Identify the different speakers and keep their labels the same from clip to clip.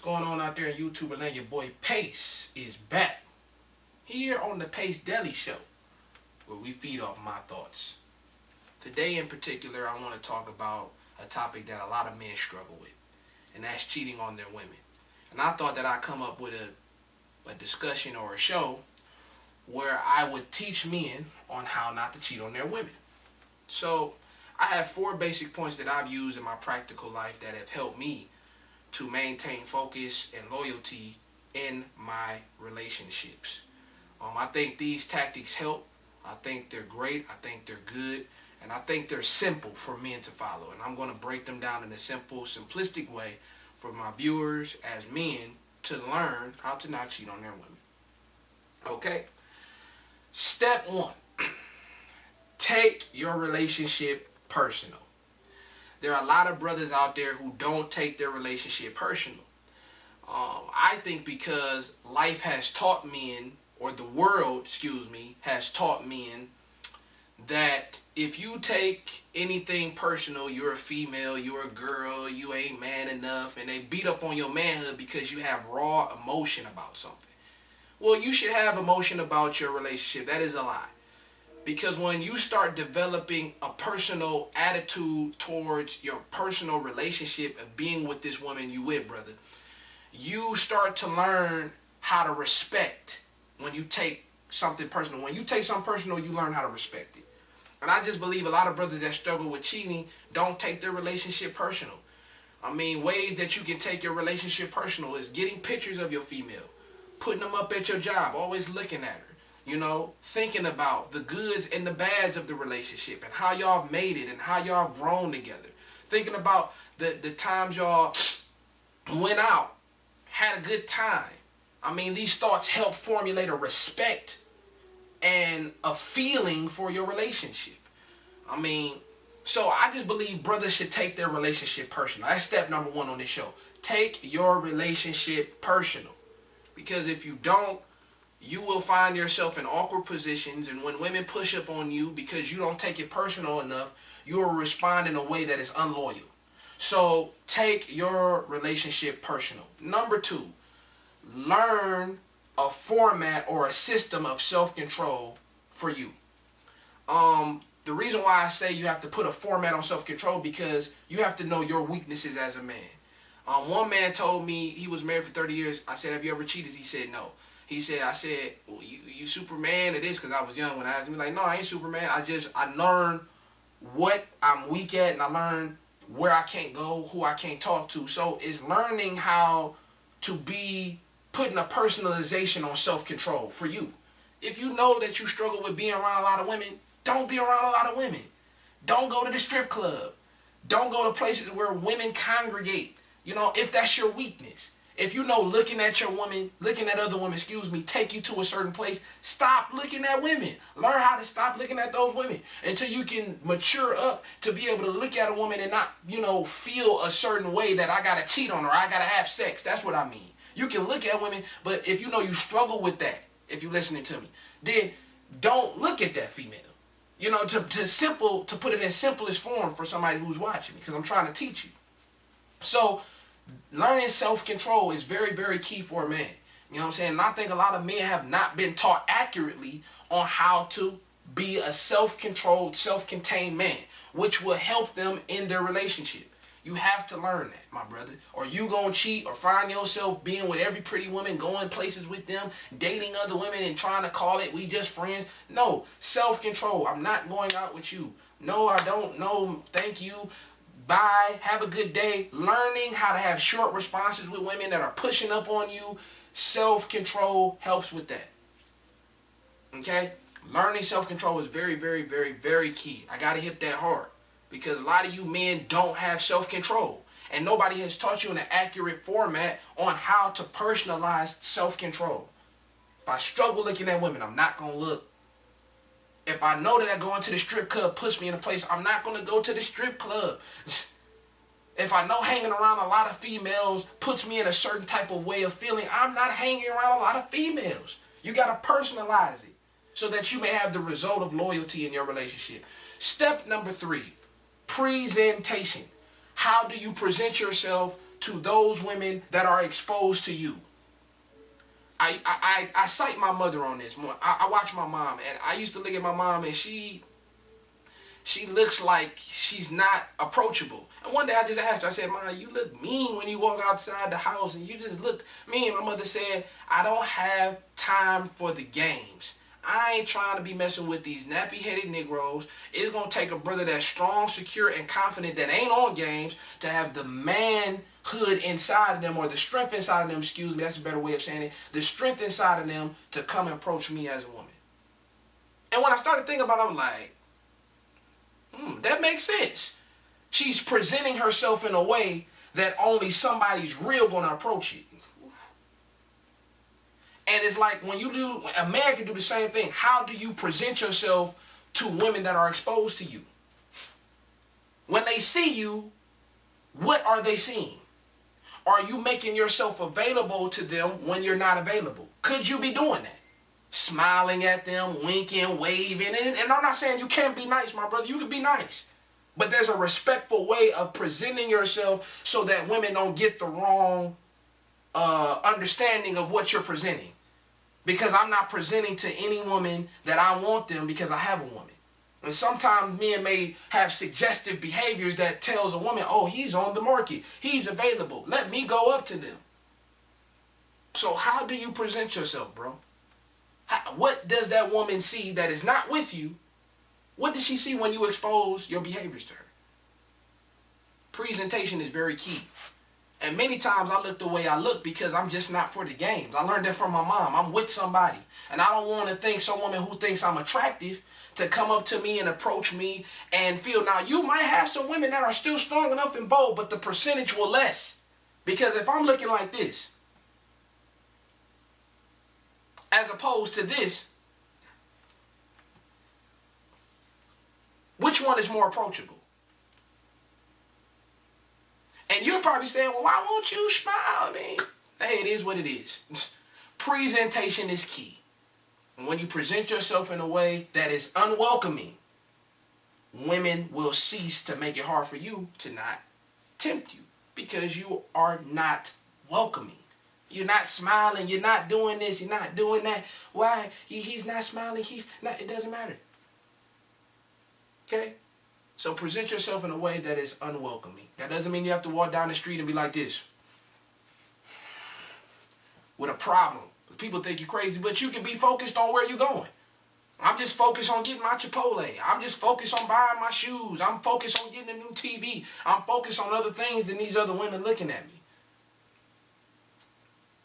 Speaker 1: going on out there in YouTube land? Your boy Pace is back here on the Pace Deli Show, where we feed off my thoughts. Today in particular, I want to talk about a topic that a lot of men struggle with, and that's cheating on their women. And I thought that I'd come up with a discussion or a show where I would teach men on how not to cheat on their women. So I have 4 basic points that I've used in my practical life that have helped me to maintain focus and loyalty in my relationships. I think these tactics help. I think they're great. I think they're good. And I think they're simple for men to follow. And I'm going to break them down in a simple, simplistic way for my viewers as men to learn how to not cheat on their women. Okay? Step 1. Take your relationship personal. There are a lot of brothers out there who don't take their relationship personal. I think because life has taught men, or the world, has taught men that if you take anything personal, you're a female, you're a girl, you ain't man enough, and they beat up on your manhood because you have raw emotion about something. Well, you should have emotion about your relationship. That is a lie. Because when you start developing a personal attitude towards your personal relationship of being with this woman you with, brother, you start to learn how to respect when you take something personal. When you take something personal, you learn how to respect it. And I just believe a lot of brothers that struggle with cheating don't take their relationship personal. I mean, ways that you can take your relationship personal is getting pictures of your female, putting them up at your job, always looking at her. You know, thinking about the goods and the bads of the relationship and how y'all have made it and how y'all have grown together. Thinking about the times y'all went out, had a good time. I mean, these thoughts help formulate a respect and a feeling for your relationship. I mean, so I just believe brothers should take their relationship personal. That's step number 1 on this show. Take your relationship personal. Because if you don't, you will find yourself in awkward positions, and when women push up on you because you don't take it personal enough, you will respond in a way that is unloyal. So take your relationship personal. Number 2, learn a format or a system of self-control for you. The reason why I say you have to put a format on self-control because you have to know your weaknesses as a man. One man told me he was married for 30 years. I said, have you ever cheated? He said, no. I said, well, you Superman? It is because I was young when I asked him. Like, no, I ain't Superman. I learned what I'm weak at, and I learned where I can't go, who I can't talk to. So it's learning how to be putting a personalization on self-control for you. If you know that you struggle with being around a lot of women, don't be around a lot of women. Don't go to the strip club. Don't go to places where women congregate. You know, if that's your weakness. If you know looking at other women, take you to a certain place, stop looking at women. Learn how to stop looking at those women until you can mature up to be able to look at a woman and not, feel a certain way that I got to cheat on her, I got to have sex. That's what I mean. You can look at women, but if you know you struggle with that, if you're listening to me, then don't look at that female. To put it in simplest form for somebody who's watching me, because I'm trying to teach you. So learning self-control is very, very key for a man. You know what I'm saying? And I think a lot of men have not been taught accurately on how to be a self-controlled, self-contained man, which will help them in their relationship. You have to learn that, my brother. Or you gonna cheat or find yourself being with every pretty woman, going places with them, dating other women and trying to call it we just friends. No, self-control. I'm not going out with you. No, I don't. No, thank you. Bye. Have a good day. Learning how to have short responses with women that are pushing up on you. Self-control helps with that. Okay? Learning self-control is very, very, very, very key. I got to hit that hard. Because a lot of you men don't have self-control. And nobody has taught you in an accurate format on how to personalize self-control. If I struggle looking at women, I'm not going to look. If I know that going to the strip club puts me in a place, I'm not going to go to the strip club. If I know hanging around a lot of females puts me in a certain type of way of feeling, I'm not hanging around a lot of females. You got to personalize it so that you may have the result of loyalty in your relationship. Step number 3, presentation. How do you present yourself to those women that are exposed to you. I cite my mother on this. I watch my mom, and I used to look at my mom, and she looks like she's not approachable. And one day I just asked her, I said, Mom, you look mean when you walk outside the house, and you just look mean. My mother said, I don't have time for the games. I ain't trying to be messing with these nappy-headed Negroes. It's going to take a brother that's strong, secure, and confident that ain't on games to have the manhood inside of them, or the strength inside of them, excuse me, that's a better way of saying it, the strength inside of them to come and approach me as a woman. And when I started thinking about it, I was like, that makes sense. She's presenting herself in a way that only somebody's real going to approach it. And it's like when you do, a man can do the same thing. How do you present yourself to women that are exposed to you? When they see you, what are they seeing? Are you making yourself available to them when you're not available? Could you be doing that? Smiling at them, winking, waving. And I'm not saying you can't be nice, my brother. You can be nice. But there's a respectful way of presenting yourself so that women don't get the wrong understanding of what you're presenting. Because I'm not presenting to any woman that I want them because I have a woman. And sometimes men may have suggestive behaviors that tells a woman, oh, he's on the market. He's available. Let me go up to them. So how do you present yourself, bro? What does that woman see that is not with you? What does she see when you expose your behaviors to her? Presentation is very key. And many times I look the way I look because I'm just not for the games. I learned that from my mom. I'm with somebody. And I don't want to think some woman who thinks I'm attractive to come up to me and approach me and feel. Now, you might have some women that are still strong enough and bold, but the percentage will less. Because if I'm looking like this, as opposed to this, which one is more approachable? And you're probably saying, well, why won't you smile? I mean, hey, it is what it is. Presentation is key. And when you present yourself in a way that is unwelcoming, women will cease to make it hard for you to not tempt you because you are not welcoming. You're not smiling. You're not doing this. You're not doing that. Why? He's not smiling. He's not. It doesn't matter. Okay? So present yourself in a way that is unwelcoming. That doesn't mean you have to walk down the street and be like this with a problem. People think you're crazy, but you can be focused on where you're going. I'm just focused on getting my Chipotle. I'm just focused on buying my shoes. I'm focused on getting a new TV. I'm focused on other things than these other women looking at me.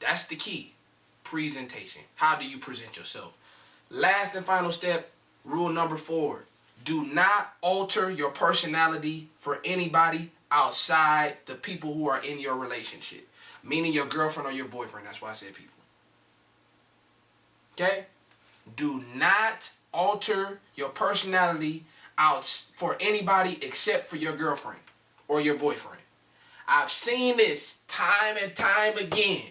Speaker 1: That's the key. Presentation. How do you present yourself? Last and final step, rule number 4. Do not alter your personality for anybody outside the people who are in your relationship. Meaning your girlfriend or your boyfriend. That's why I said people. Okay? Do not alter your personality out for anybody except for your girlfriend or your boyfriend. I've seen this time and time again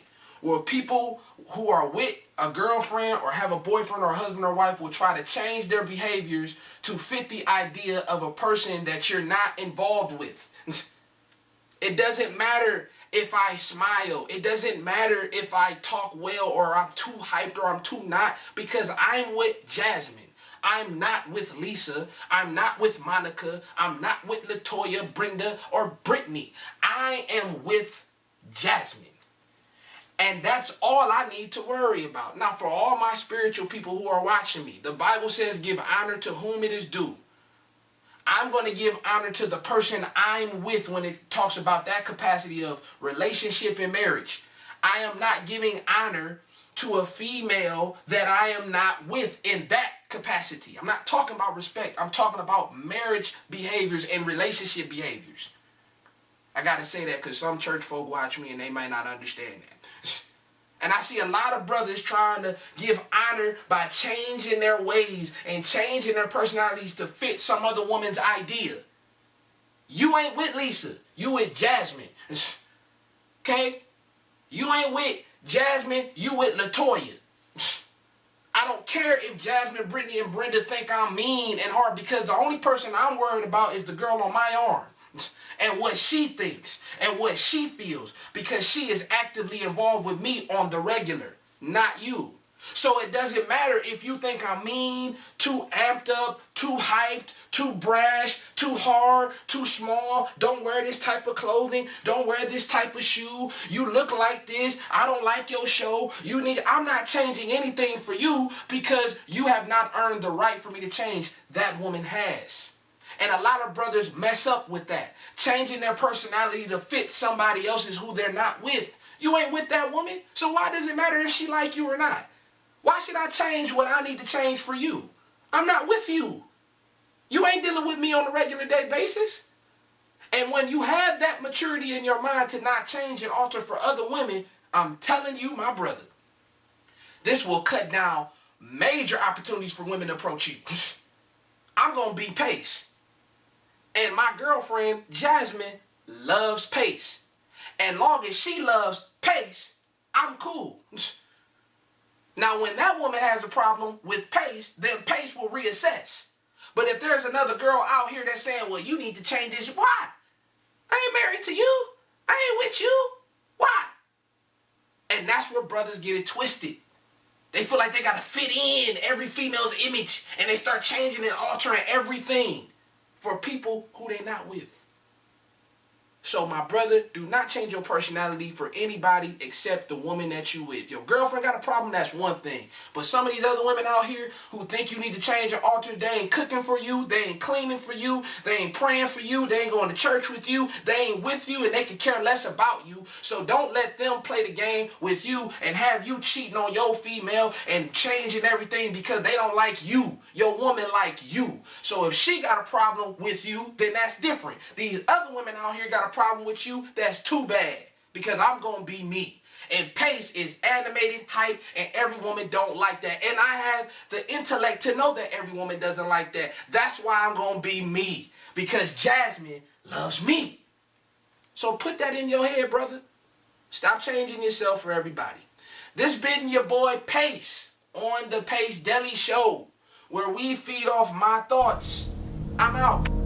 Speaker 1: where people who are with a girlfriend or have a boyfriend or a husband or wife will try to change their behaviors to fit the idea of a person that you're not involved with. It doesn't matter if I smile. It doesn't matter if I talk well or I'm too hyped or I'm too not, because I'm with Jasmine. I'm not with Lisa. I'm not with Monica. I'm not with Latoya, Brenda, or Brittany. I am with Jasmine. And that's all I need to worry about. Now, for all my spiritual people who are watching me, the Bible says give honor to whom it is due. I'm going to give honor to the person I'm with when it talks about that capacity of relationship and marriage. I am not giving honor to a female that I am not with in that capacity. I'm not talking about respect. I'm talking about marriage behaviors and relationship behaviors. I got to say that because some church folk watch me and they might not understand that. And I see a lot of brothers trying to give honor by changing their ways and changing their personalities to fit some other woman's idea. You ain't with Lisa. You with Jasmine. Okay? You ain't with Jasmine. You with Latoya. I don't care if Jasmine, Brittany, and Brenda think I'm mean and hard, because the only person I'm worried about is the girl on my arm. and what she thinks and what she feels, because she is actively involved with me on the regular, not you. So it doesn't matter if you think I'm mean, too amped up, too hyped, too brash, too hard, too small. Don't wear this type of clothing. Don't wear this type of shoe. You look like this. I don't like your show. I'm not changing anything for you because you have not earned the right for me to change. That woman has. And a lot of brothers mess up with that, changing their personality to fit somebody else's who they're not with. You ain't with that woman, so why does it matter if she like you or not? Why should I change what I need to change for you? I'm not with you. You ain't dealing with me on a regular day basis. And when you have that maturity in your mind to not change and alter for other women, I'm telling you, my brother, this will cut down major opportunities for women to approach you. I'm going to be Pace. And my girlfriend, Jasmine, loves Pace. And long as she loves Pace, I'm cool. Now, when that woman has a problem with Pace, then Pace will reassess. But if there's another girl out here that's saying, well, you need to change this, why? I ain't married to you. I ain't with you. Why? And that's where brothers get it twisted. They feel like they got to fit in every female's image, and they start changing and altering everything for people who they not with. So my brother, do not change your personality for anybody except the woman that you with. Your girlfriend got a problem, that's one thing. But some of these other women out here who think you need to change or alter, they ain't cooking for you, they ain't cleaning for you, they ain't praying for you, they ain't going to church with you, they ain't with you, and they can care less about you. So don't let them play the game with you and have you cheating on your female and changing everything because they don't like you. Your woman like you. So if she got a problem with you, then that's different. These other women out here got a problem with you, that's too bad, because I'm gonna be me. And Pace is animated, hype, and every woman don't like that. And I have the intellect to know that every woman doesn't like that. That's why I'm gonna be me, because Jasmine loves me. So put that in your head, brother. Stop changing yourself for everybody. This been your boy Pace on the Pace Deli Show, where we feed off my thoughts. I'm out.